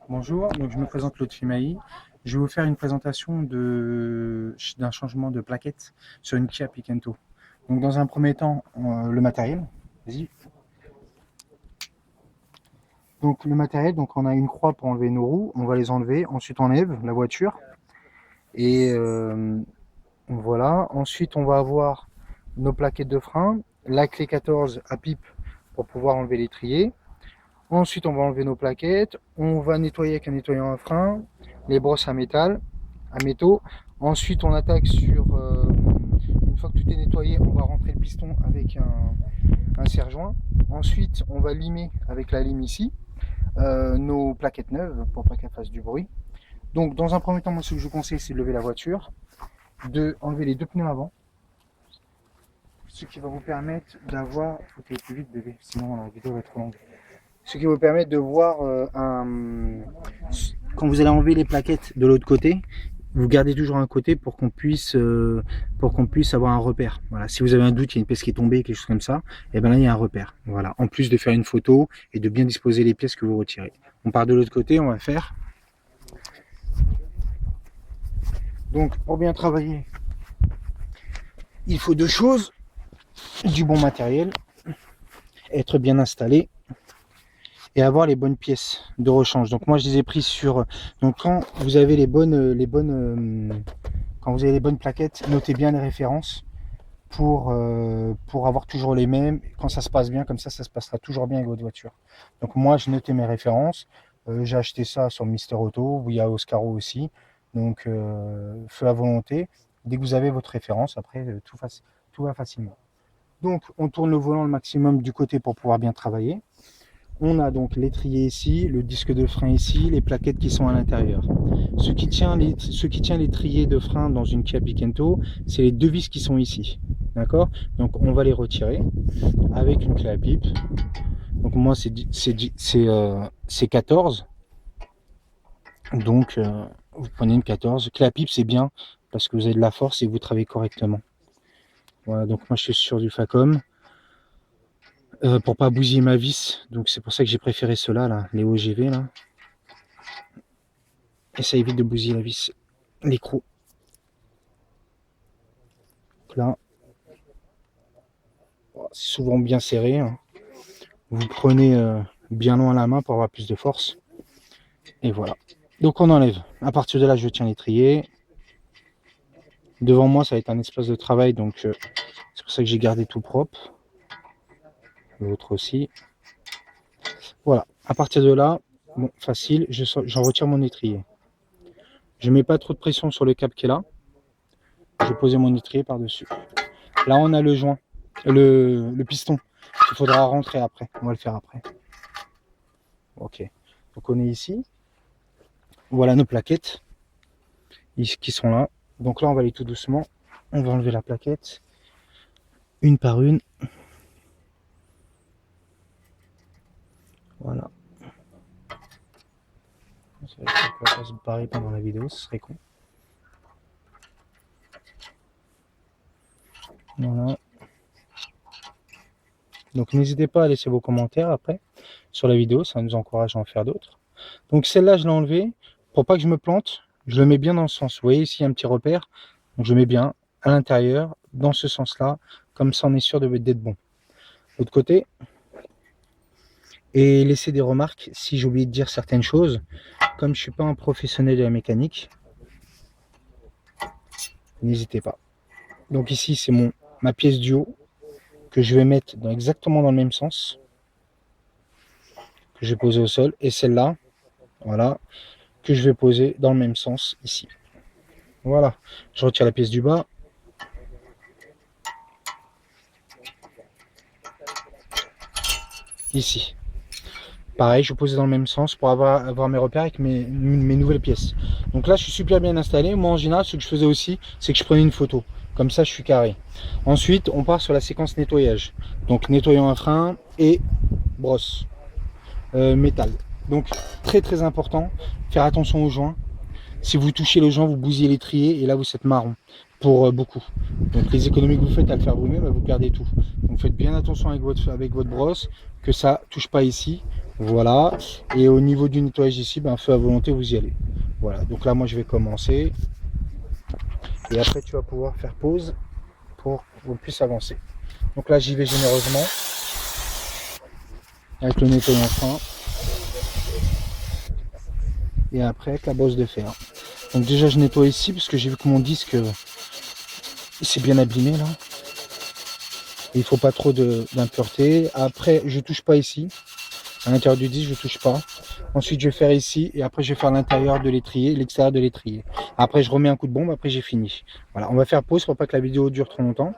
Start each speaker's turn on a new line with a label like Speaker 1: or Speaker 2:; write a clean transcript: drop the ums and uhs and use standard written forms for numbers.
Speaker 1: Bonjour, donc je me présente Lotfi Mahi. Je vais vous faire une présentation d'un changement de plaquette sur une Kia Picanto. Donc dans un premier temps, le matériel. Vas-y. Donc le matériel, donc on a une croix pour enlever nos roues, on va les enlever. Ensuite on enlève la voiture et voilà. Ensuite on va avoir nos plaquettes de frein, la clé 14 à pipe pour pouvoir enlever l'étrier. Ensuite, on va enlever nos plaquettes. On va nettoyer avec un nettoyant à frein, les brosses à métaux. Ensuite, on attaque une fois que tout est nettoyé, on va rentrer le piston avec un serre-joint. Ensuite, on va limer avec la lime ici nos plaquettes neuves pour pas qu'elles fassent du bruit. Donc, dans un premier temps, moi, ce que je vous conseille, c'est de lever la voiture, de enlever les deux pneus avant, ce qui va vous permettre d'avoir. Il faut que tu ailles plus vite, bébé, sinon la vidéo va être trop longue. Ce qui va vous permettre de voir quand vous allez enlever les plaquettes de l'autre côté, vous gardez toujours un côté pour qu'on puisse avoir un repère. Voilà. Si vous avez un doute, il y a une pièce qui est tombée, quelque chose comme ça, et bien là il y a un repère. Voilà. En plus de faire une photo et de bien disposer les pièces que vous retirez. On part de l'autre côté, on va faire. Donc pour bien travailler, il faut deux choses, du bon matériel, être bien installé et avoir les bonnes pièces de rechange. Donc moi je les ai prises sur. Donc quand vous avez les bonnes plaquettes, notez bien les références pour avoir toujours les mêmes. Quand ça se passe bien, comme ça se passera toujours bien avec votre voiture. Donc moi j'ai noté mes références. J'ai acheté ça sur Mister Auto, où il y a Oscaro aussi. Donc feu à volonté. Dès que vous avez votre référence, après tout va facilement. Donc on tourne le volant le maximum du côté pour pouvoir bien travailler. On a donc l'étrier ici, le disque de frein ici, les plaquettes qui sont à l'intérieur. Ce qui tient l'étrier de frein dans une Kia Picanto, c'est les deux vis qui sont ici. D'accord? Donc on va les retirer avec une clé à pipe. Donc moi c'est 14. Donc vous prenez une 14. Clé à pipe c'est bien parce que vous avez de la force et vous travaillez correctement. Voilà, donc moi je suis sur du Facom. Pour pas bousiller ma vis, donc c'est pour ça que j'ai préféré ceux-là, là, les OGV là. Et ça évite de bousiller la vis, l'écrou. Là, c'est souvent bien serré. Hein. Vous prenez bien loin la main pour avoir plus de force. Et voilà. Donc on enlève. À partir de là, je tiens l'étrier. Devant moi, ça va être un espace de travail, donc c'est pour ça que j'ai gardé tout propre. L'autre aussi. Voilà. À partir de là, bon, facile, j'en retire mon étrier. Je mets pas trop de pression sur le cap qui est là. Je vais poser mon étrier par-dessus. Là, on a le joint, le piston. Il faudra rentrer après. On va le faire après. Ok. Donc on est ici. Voilà nos plaquettes qui sont là. Donc là, on va aller tout doucement. On va enlever la plaquette une par une. Voilà. Ça va pas se barrer pendant la vidéo, ce serait con. Voilà. Donc n'hésitez pas à laisser vos commentaires après sur la vidéo, ça nous encourage à en faire d'autres. Donc celle-là, je l'ai enlevée pour pas que je me plante. Je le mets bien dans le sens. Vous voyez ici, il y a un petit repère. Donc je mets bien à l'intérieur, dans ce sens-là. Comme ça, on est sûr d'être bon. L'autre côté. Et laisser des remarques si j'ai oublié de dire certaines choses. Comme je ne suis pas un professionnel de la mécanique, n'hésitez pas. Donc ici, c'est ma pièce du haut que je vais mettre exactement dans le même sens. Que je vais poser au sol. Et celle-là, voilà, que je vais poser dans le même sens ici. Voilà. Je retire la pièce du bas. Ici. Pareil, je vais poser dans le même sens pour avoir mes repères avec mes nouvelles pièces. Donc là, je suis super bien installé. Moi, en général, ce que je faisais aussi, c'est que je prenais une photo. Comme ça, je suis carré. Ensuite, on part sur la séquence nettoyage. Donc, nettoyant un frein et brosse. Métal. Donc, très très important, faire attention aux joints. Si vous touchez le joint, vous bousillez l'étrier et là, vous êtes marron. pour beaucoup. Donc les économies que vous faites à le faire vous-même, vous perdez tout. Donc faites bien attention avec votre brosse, que ça touche pas ici. Voilà. Et au niveau du nettoyage ici, feu à volonté, vous y allez. Voilà. Donc là, moi, je vais commencer. Et après, tu vas pouvoir faire pause pour que vous puissiez avancer. Donc là, j'y vais généreusement. Avec le nettoyant fin. Et après, avec la brosse de fer. Donc déjà, je nettoie ici, parce que j'ai vu que mon disque, il s'est bien abîmé, là. Il faut pas trop d'impureté. Après, je touche pas ici. À l'intérieur du disque, je touche pas. Ensuite, je vais faire ici et après, je vais faire l'intérieur de l'étrier, l'extérieur de l'étrier. Après, je remets un coup de bombe. Après, j'ai fini. Voilà, on va faire pause pour pas que la vidéo dure trop longtemps.